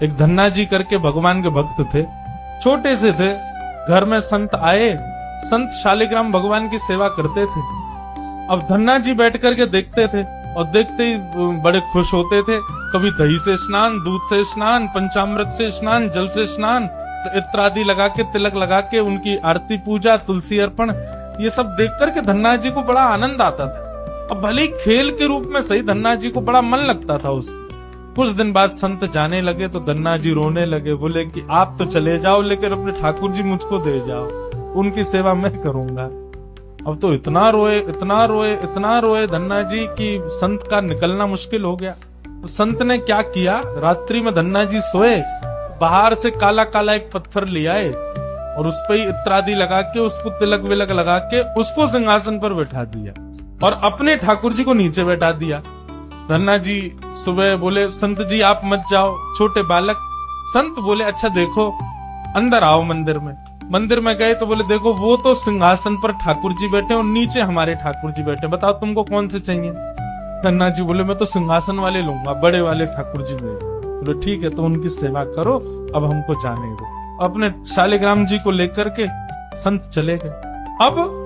एक धन्ना जी करके भगवान के भक्त थे, छोटे से थे। घर में संत आए, संत शालिग्राम भगवान की सेवा करते थे। अब धन्ना जी बैठ करके देखते थे और देखते ही बड़े खुश होते थे। कभी दही से स्नान, दूध से स्नान, पंचामृत से स्नान, जल से स्नान, इत्र आदि लगा के, तिलक लगा के उनकी आरती पूजा, तुलसी अर्पण, ये सब देख करके धन्ना जी को बड़ा आनंद आता था। अब भले ही खेल के रूप में सही, धन्ना जी को बड़ा मन लगता था उससे। कुछ दिन बाद संत जाने लगे तो धन्ना जी रोने लगे, बोले कि आप तो चले जाओ लेकिन अपने ठाकुर जी मुझको दे जाओ, उनकी सेवा मैं करूंगा। अब तो इतना रोए, इतना रोए, इतना रोए धन्ना जी कि संत का निकलना मुश्किल हो गया। तो संत ने क्या किया, रात्रि में धन्ना जी सोए, बाहर से काला काला एक पत्थर ले आए और उस पर इत्र आदि लगा के, उसको तिलक विलक लगा के, उसको सिंहासन पर बैठा दिया और अपने ठाकुर जी को नीचे बैठा दिया। धन्ना जी सुबह बोले, संत जी आप मत जाओ, छोटे बालक। संत बोले, अच्छा देखो, अंदर आओ मंदिर में। मंदिर में गए तो बोले, देखो वो तो सिंहासन पर ठाकुर जी बैठे और नीचे हमारे ठाकुर जी बैठे, बताओ तुमको कौन से चाहिए। धन्ना जी बोले, मैं तो सिंहासन वाले लूंगा, बड़े वाले ठाकुर जी में। बोले ठीक है, तो उनकी सेवा करो, अब हमको जाने दो। अपने शालिग्राम जी को लेकर के संत चले गए। अब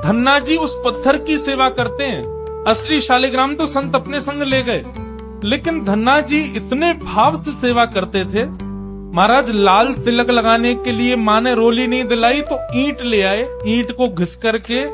धन्ना जी उस पत्थर की सेवा करते हैं, असली शालिग्राम तो संत अपने संग ले गए, लेकिन धन्ना जी इतने भाव से सेवा करते थे। महाराज लाल तिलक लगाने के लिए माँ ने रोली नहीं दिलाई तो ईंट ले आए, ईंट को घिस करके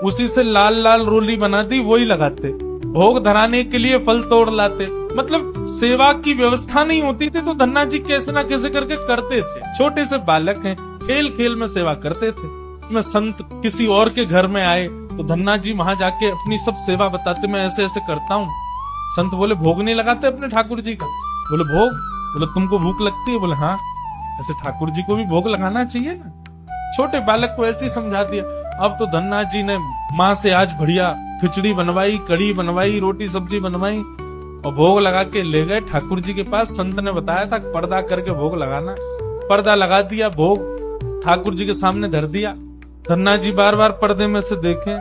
उसी से लाल लाल रोली बना दी, वही लगाते। भोग धराने के लिए फल तोड़ लाते। मतलब सेवा की व्यवस्था नहीं होती थी तो धन्ना जी कैसे ना कैसे करके करते थे। छोटे से बालक हैं, खेल खेल में सेवा करते थे। में संत किसी और के घर में आए तो धन्ना जी वहां जाके अपनी सब सेवा बताते, मैं ऐसे ऐसे करता हूँ। संत बोले, भोग नहीं लगाते अपने ठाकुर जी का? बोले भोग। बोले तुमको भूख लगती है? बोले हाँ, ऐसे ठाकुर जी को भी भोग लगाना चाहिए ना। छोटे बालक को ऐसे ही समझा दिया। अब तो धन्ना जी ने माँ से आज बढ़िया खिचड़ी बनवाई, कड़ी बनवाई, रोटी सब्जी बनवाई और भोग लगा के ले गए ठाकुर जी के पास। संत ने बताया था पर्दा करके भोग लगाना, पर्दा लगा दिया, भोग ठाकुर जी के सामने धर दिया। धन्ना जी बार बार पर्दे में से देखें,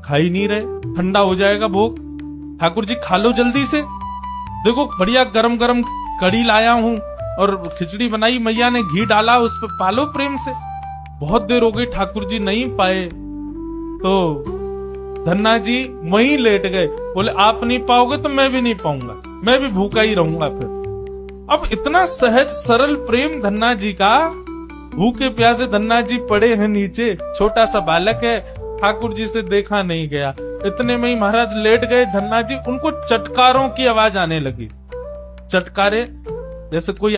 खा ही नहीं रहे, ठंडा हो जाएगा भोग। ठाकुर जी खा लो जल्दी से, देखो बढ़िया गरम गरम कड़ी लाया हूँ और खिचड़ी बनाई, मैया ने घी डाला उस पर, पालो प्रेम से। बहुत देर हो गई, ठाकुर जी नहीं पाए तो धन्ना जी वहीं लेट गए। बोले आप नहीं पाओगे तो मैं भी नहीं पाऊंगा, मैं भी भूखा ही रहूंगा फिर। अब इतना सहज सरल प्रेम धन्ना जी का, भूखे प्यासे धन्ना जी पड़े हैं नीचे, छोटा सा बालक है, ठाकुर जी से देखा नहीं गया। इतने में ही महाराज लेट गए धन्ना जी, उनको चटकारों की आवाज आने लगी। चटकारे जैसे कोई